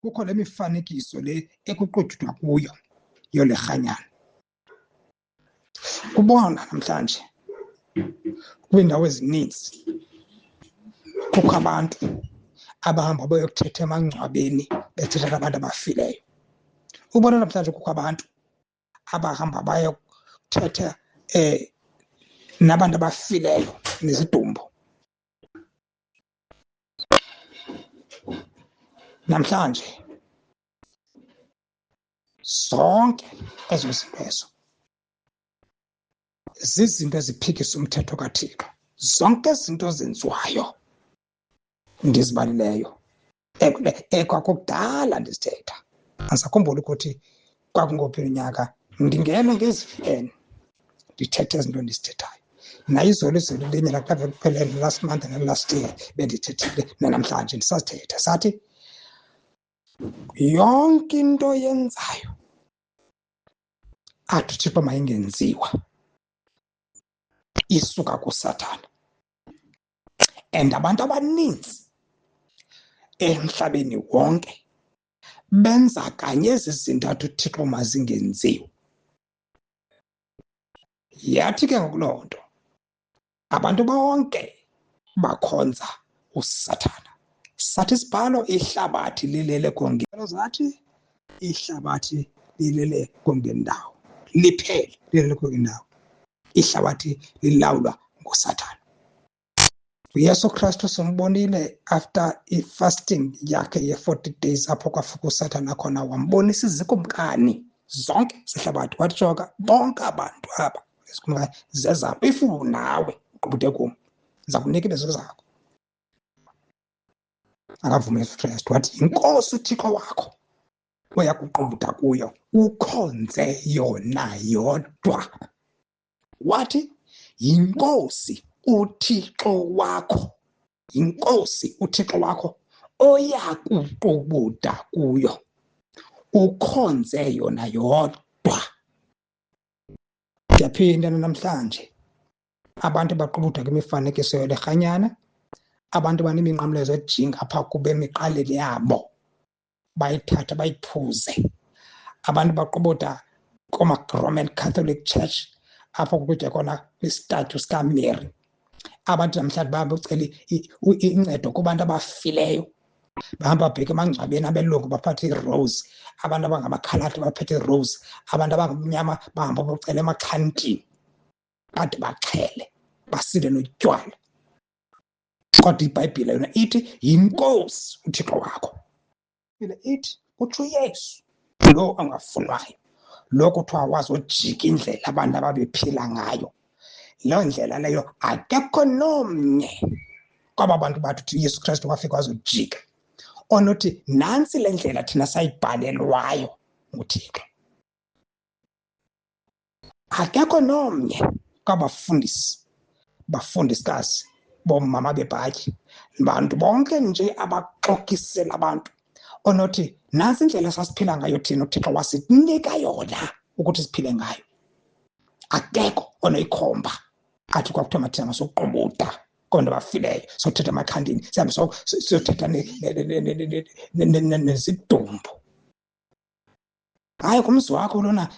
kukho le mifanekiso le ekuqhutywa kuyo yole rhanyana. Kubona namhlanje kwiindawo ezininzi kukho abantu abahamba bayokuthetha emangcwabeni bethetha abantu abafileyo. Ubona namhlanje kukho abantu abahamba bayokuthetha nabantu abafileyo nezidumbu. Namhlanje zonke ezo zinto ezo zizinto eziphikisa umthetho kaThixo. Zonke izinto ezenziwayo ndizibalileyo kwakudala ndizithetha. Andisakhumbuli ukuthi kwakungophi unyaka ndingena ngezifeni ndithethe izinto ndizithethayo. Nayizolo linye lakuqala ekupheleni last month last year bendithethile nanamhlanje ndisazithetha. Sathi yonke into yenzayo athi uThixo mayingenziwa isuka kuSathane. And abantu abaninzi emhlabeni wonke benza kanye ezi zinto athi uThixo mazingenziwa. Yathi ke ngokuloo nto abantu bonke bakhonza uSathana. Sathi isibhalo ihlabathi lilele konke. Zathi ihlabathi lilele konke ndawo. Liphele lilele konke ndawo. Ihlabathi lilawulwa nguSathana. uYesu Kristu simbonile after i-fasting yakhe ye-40 days apho kwafuka uSathana khona wambonisa izikumkani zonke zehlabathi. Wathi joka bonke abantu aba izikumkani zezabo. If nawe uqubuthe kum ndiza kunika ibezo zakho. Akavuma uYesu Kristu wathi inkosi uThixo wakho oyakuqubutha kuyo ukhonze yona yodwa. Wathi yinkosi uThixo wakho, yinkosi uThixo wakho oyakuqubutha kuyo ukhonze yona yodwa. Ndiyaphinda namhlanje abantu baqubutha kwimifanekiso yale rhanyana, abantu baneminqamlezo ejinga apha kube emiqaleni yabo bayithatha bayiphuze. Abantu baqubutha kuma-Roman Catholic Church apho kukutya khona istatue sikaMary. Abantu namhlanje bahamba ucela incedo kubantu abafileyo, bahamba babheka emangcwabeni abelungu baphathe irose, abantu abangamakhaladi baphethe irose, abantu abangamnyama bahamba bocela emaxhantini bade baxhele basile notywala. Kodwa iBhayibhile yona ithi yinkosi uThixo wakho. Ithi uthi uYesu lo angafunwayo, lo kuthiwa wazojika indlela abantu ababephila ngayo. Loo ndlela leyo akekho nomnye kwaba bantu bathi uYesu Kristu wafika wazojika onothi nansi le ndlela thina sayibhalelwayo nguThixo. Akekho nomnye bafundisikazi bomama bebhatyi, bantu bonke nje abaxokisela abantu onothi nansi indlela esasiphila ngayo thina uThixo wasinika yona ukuthi siphile ngayo. Akekho onoyikhomba athi kwakuthiwa mathina masoqubutha konke abafileyo sothetha emaqhandini sihambe siyothetha nezidumbu. Hayi kumzi wakho lona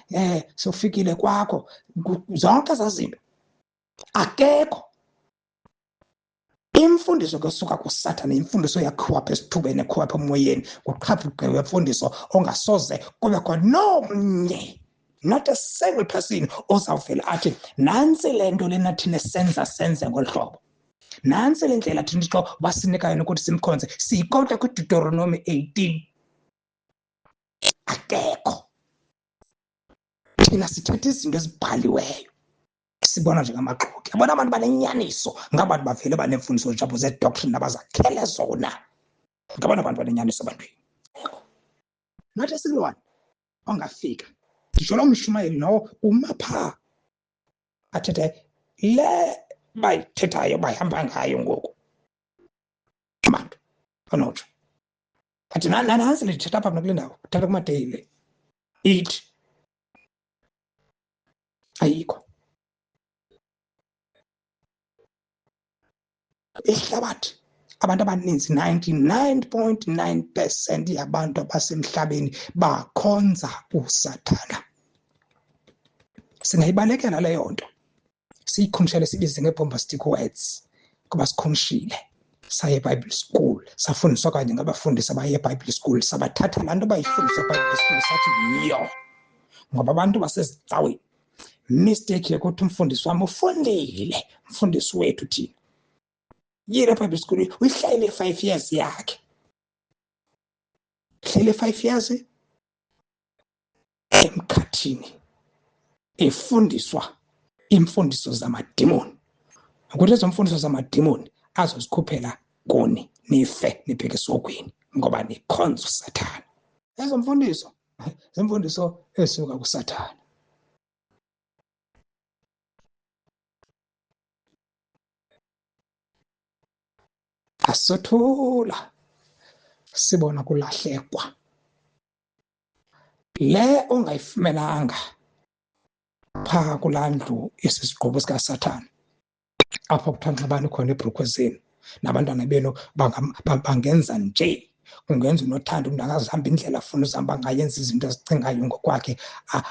sofikile kwakho zonke zazinto akekho. Imfundiso kusuka kuSathane, imfundiso yakhiwa apha esithubeni ekhiwa apha emoyeni, kuqhaphugqiwe imfundiso ongasoze kubekho nomnye, not a single person ozawuvela athi nansi le nto lena thina senze ngolu hlobo, nansi le ndlela thina uThixo wasinikayo nokuthi simkhonze siyikota kwiDeuteronomy 18. Akekho. Thina sithetha izinto ezibhaliweyo sibona njengamaxoki. Yabona abantu banenyaniso ngabantu bavele banemfundiso njabo ze-doctrine abazakhele zona. Ngabona abantu banenyaniso bantwini. Not a single one ongafika. Ngisho lo mshumayeli no uma phaa athethe le bayithethayo bahamba ngayo ngoku. Abantu anotsho. Athi nansi lithetha apha kule ndawo, uthatha kuMateyu le. Ithi ayikho. Ihlabathi abantu abaninzi 99.9% yabantu abasemhlabeni bakhonza uSathana. Singayibalekela leyo nto, siyikhonshele sibize nge-bombastic words kuba sikhonshile. Saye eBible school, safundiswa kanye ngabafundisi abaye eBible school, sabathatha laa nto bayifundiswa eBible school sathi yiyo. Ngoba abantu basezicaweni, mistake yokuthi umfundisi wami ufundile, umfundisi wethu thina. Yile eBible school, uyihlale 5 years yakhe. Hlele 5 years emkhathini, efundiswa imfundiso zamadimoni. Ukuthi lezo mfundiso zamadimoni azozikhuphela kuni nife nibheke esogwini ngoba nikhonza uSathana. Lezo mfundiso zemfundiso esuka kuSathana. Asothula sibona kulahlekwa le ongayifumenanga pha kulandlu isisigqubo sikaSathana. Apha kuthiwa nxibani khona eBrukwezini nabantwana benu bangenza nje. Ungenza unothanda umuntu angazihamba indlela afuna uzihamba ngayenza izinto ezicingayo ngokwakhe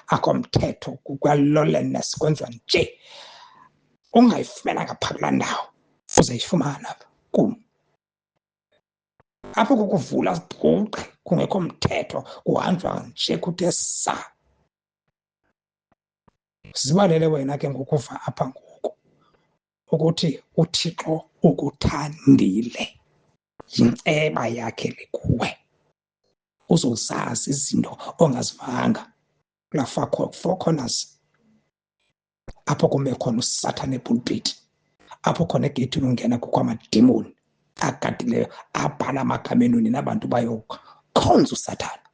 akomthetho kwalolenes kwenziwa nje. Ungayifumenanga pha kulaa ndawo uzayifumana apha kum. Apho kukuvula zibhuqe kungekho mthetho kuhanjwa nje kuthe sa. Zibalele wena ke ngokuva apha ngoku ukuthi uThixo ukuthandile, yinceba yakhe le kuwe. Uzozazi izinto ongazivanga kulaa four corners, apho kume khona uSathane epulpiti, apho khona egeyithini ungena kukho amadimoni agadileyo abhala amagama enu nina abantu bayokhonza uSathana.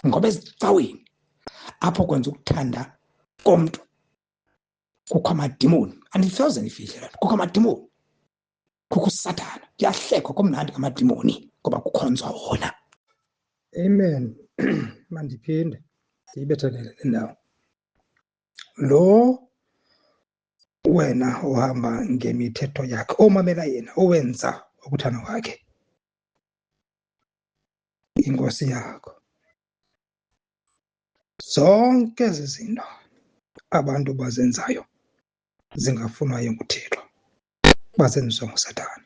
Ngoba ezicaweni apho kwenza ukuthanda komntu kukho amadimoni. Andisoze ndifihle loo nto, kukho amadimoni, kukho uSathana. Kuyahlekwa kumnandi ngamadimoni ngoba kukhonzwa wona. Amen. Mandiphinde ndiyibethelele le ndawo. Lo wena ohamba ngemithetho yakhe, omamela yena, owenza ukuthanda kwakhe, inkosi yakho. Zonke ezi zinto abantu bazenzayo zingafunwayo nguThixo, bazenziwa nguSathana.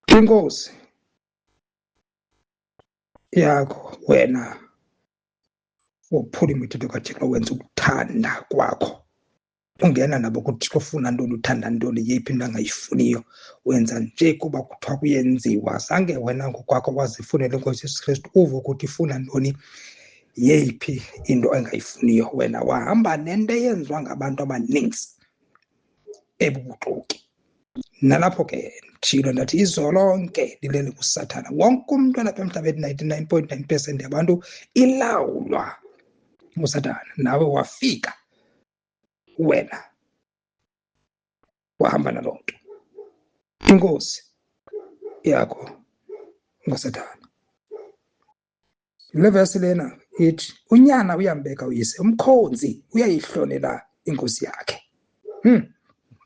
Inkosi yakho wena wophula imithetho kaThixo, wenza ukuthanda kwakho, ungena nabo kuThixo ufuna ntoni, uthanda ntoni, yeyiphi into angayifuniyo, wenza nje kuba kuthiwa kuyenziwa. Zange wena ngokwakho wazifunela inkosi Yesu Kristu uve ukuthi ifuna ntoni, yeyiphi into engayifuniyo. Wena wahamba nento eyenziwa ngabantu abaninzi ebubuxoki. Nalapho ke nditshilo ndathi izolonke lilele kuSathana. Wonke umntu alapha emhlabeni 99.9% yabantu ilawulwa nguSathana. Nawe wafika wena wahamba naloo nto. Inkosi yakho nguSathana. Le verse lena ithi unyana uyambeka uyise, umkhonzi uyayihlonela inkosi yakhe.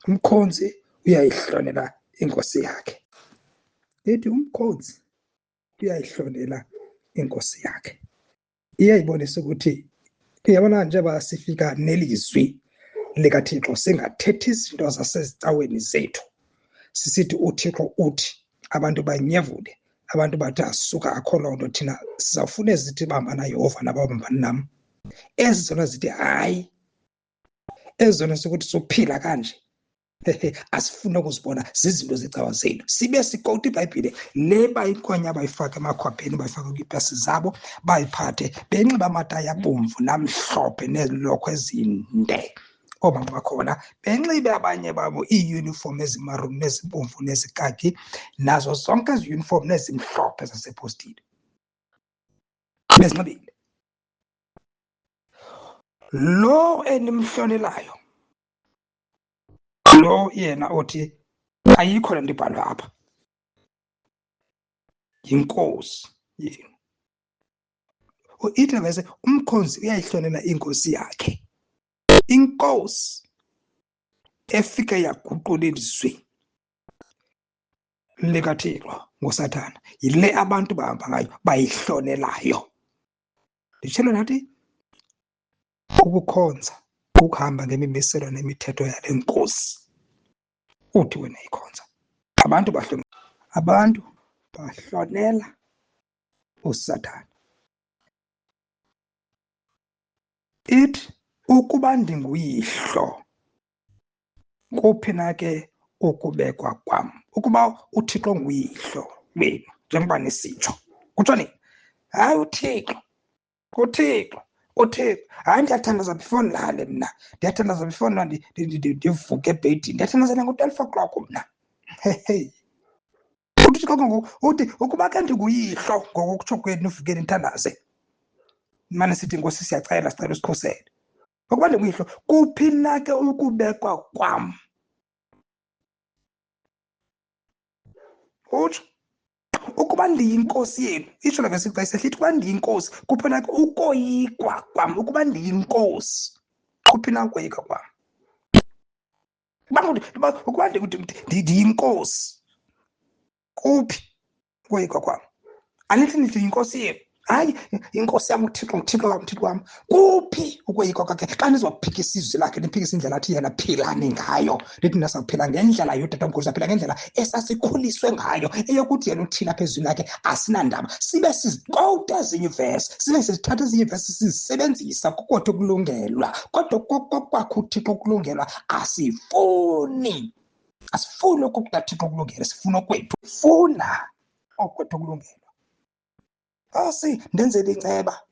Umkhonzi uyayihlonela inkosi yakhe. Ithi umkhonzi uyayihlonela inkosi yakhe. Iyayibonisa ukuthi uyabona njengoba sifika nelizwi likaThixo singathethi izinto zasezicaweni zethu sisithi uThixo uthi, abantu banyevule, abantu bathi asuka akho loo nto, thina sizawufuna ezithi bamba naYehova nababambani nam. Ezi zona zithi hayi, ezi zona sokuthi sophila kanje asifuna ukuzibona zizinto zecawa zenu. Sibe sikota iBhayibhile le bayinkonya bayifaka emakhwapheni, bayifaka kwiipesi zabo, bayiphathe benxiba amatayi abomvu namhlophe nezilokhwe ezinde. Oomama bakhona benxibe abanye babo iiyunifomu ezimaruni nezibomvu nezikaki, nazo zonke ezi yunifomu nezimhlophe zasepostini bezinxibile. Lo enimhlonelayo, lo yena othi ayikho le nto ibhalwe apha, yinkosi yenu. Ithi vese umkhonzi uyayihlonela inkosi yakhe. Inkosi efike yaguqula ilizwi likaThixo nguSathana, yile abantu bahamba ngayo bayihlonelayo. Nditshilo nathi ukukhonza, ukuhamba ngemimiselo nemithetho yale nkosi. Uthi wena ikhonza, abantu bahlonela uSathana. Ithi ukuba ndinguyihlo, kuphi na ke ukubekwa kwam? Ukuba uThixo nguyihlo wenu, njengoba nisitsho, kuthiwa nini? Hayi uThixo, hayi ndiyathandaza before ndilale mna, ndiyathandaza before ndivuke ebhedini, ndiyathandazela ngo-12 o'clock mna. Hey. UThixo ngoku uthi ukuba ke ndinguyihlo, ngokutsho kwenu uvuke nithandaze, mane sithi Nkosi siyacela, sicela usikhusele. Ukuba ndinguyihlo, kuphi na ke ukubekwa kwam? Utsho ukuba ndiyinkosi yenu, itsho la verse 6 isehlithi ukuba ndiyinkosi, kuphi na ke ukoyikwa kwam? Ukuba ndiyinkosi, kuphi na ukoyikwa kwam? Ukuba ndiyinkosi, kuphi ukoyikwa kwam? Anithi nithi yinkosi yenu, hayi inkosi yam uThixo wam, kuphi ukoyikwa kwakhe? Xa nizophikisa izwi lakhe, niphikisa indlela athi yena philani ngayo, nithi nasawuphila ngendlela yotatomkhulu, saphila ngendlela esasikhuliswe ngayo, eyokuthi yena uthina phezulu lakhe asinandaba. Sibe sizikowuta ezinye ivesi, sibe sizithatha ezinye ivesi sizisebenzisa kukodwa ukulungelwa, kodwa kwakho uThixo ukulungelwa asifuni okukuThixo ukulungela, sifuna okwethu, funa okwethu ukulungelwa. Asi ndenzele inceba,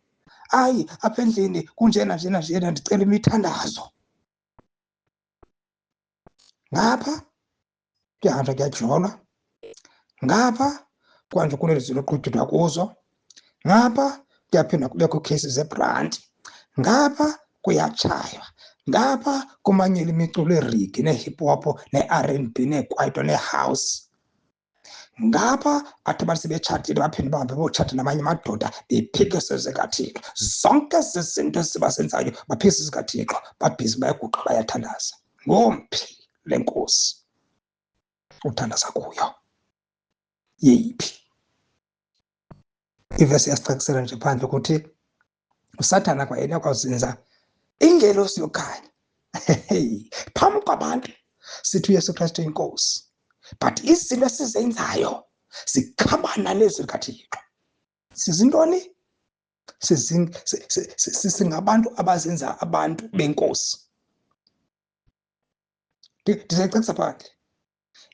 hayi apha endlini kunjena ndicela imithandazo. Ngapha kuyahanjwa kuyajolwa, ngapha kuhanjwa kunelizwi loqhutyudwa kuzo, ngapha kuyaphinda kubekho cases zebranti, ngapha kuyatshaywa, ngapha kumanyelwa imiculo erigi ne-hip hop ne-R&B nekwaito ne-house. Ngapha athi abantu sebetshatile baphinde bahambe botshata namanye amadoda bephikisa zikaThixo. Zonke ezi zinto ezibasenzayo baphikisa zikaThixo, babhizi bayaguqa bayathandaza. Ngomphi le nkosi uthandaza kuyo? Yeyiphi? Ivesi yasicacisela nje phandle ukuthi uSathana kwayena yakwazenza ingelosi yokhanya phambi kwabantu sithi uYesu Kristu inkosi, but izinto esizenzayo zikhabana nezwi likaThixo. Sizintoni? Singabantu abazenza abantu benkosi. Ndizayicacisa phandle.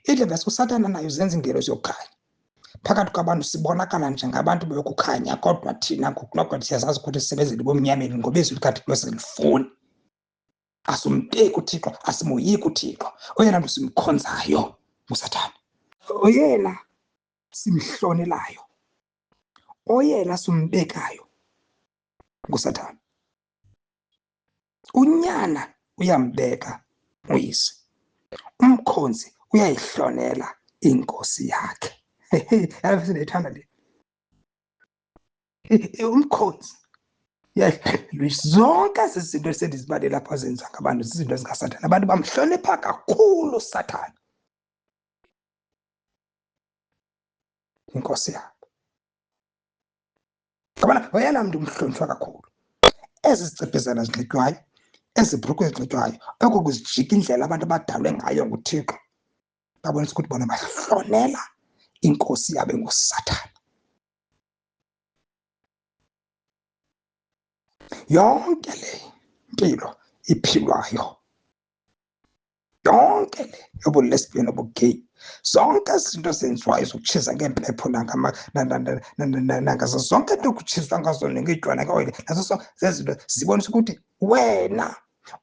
Ile vesi uSathana nayo zenza ingelosi yokukhanya. Phakathi kwabantu sibonakala njengabantu bokukhanya, kodwa thina ngokunokwa siyazazi ukuthi sisebenzele bomnyameni ngoba izwi likaThixo silifuni. Asimbeki uThixo, asimoyiki uThixo. Oyena mntu simkhonzayo nguSathana, oyena simhlonelayo, oyena simbekayo nguSathana. Unyana uyambeka uyise, umkhonzi uyayihlonela inkosi yakhe. Yazi ndiyithanda le. Umkhonzi zonke ezi zinto esendizibalela apha zenza ngabantu zizinto ezikaSathana. Abantu bamhlonipha kakhulu uSathana, inkosi yabo. Ngabana oyena mntu umhlonitshwa kakhulu. Ezi zicebhezana zinxitywayo, ezi bhrukhwe zinxitywayo, oko kuzijika indlela abantu abadalwe ngayo nguThixo, babonisa ukuthi bona bahlonela inkosi yabo enguSathana. Yonke le mpilo iphilwayo, yonke le yobu-lesbian nobu-gay, zonke izinto ezenziwayo zokutshiza ngeempepho nangazo zonke into kutshiswa ngazo ngetywala ngaoyile, nazo zonke zezinto zibonisa ukuthi wena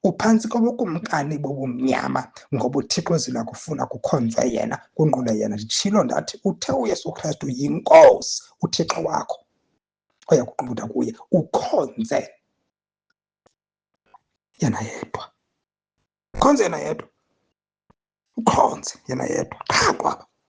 uphantsi kobukumkani bobumnyama, ngoba uThixo ezila kufuna kukhonzwe yena, kunqule yena. Nditshilo ndathi uthe uYesu Kristu yinkosi, uThixo wakho oya kuqubutha kuye, ukhonze yena yedwa. Ukhonze yena yedwa, ukhonze yena yedwa qha kwaba.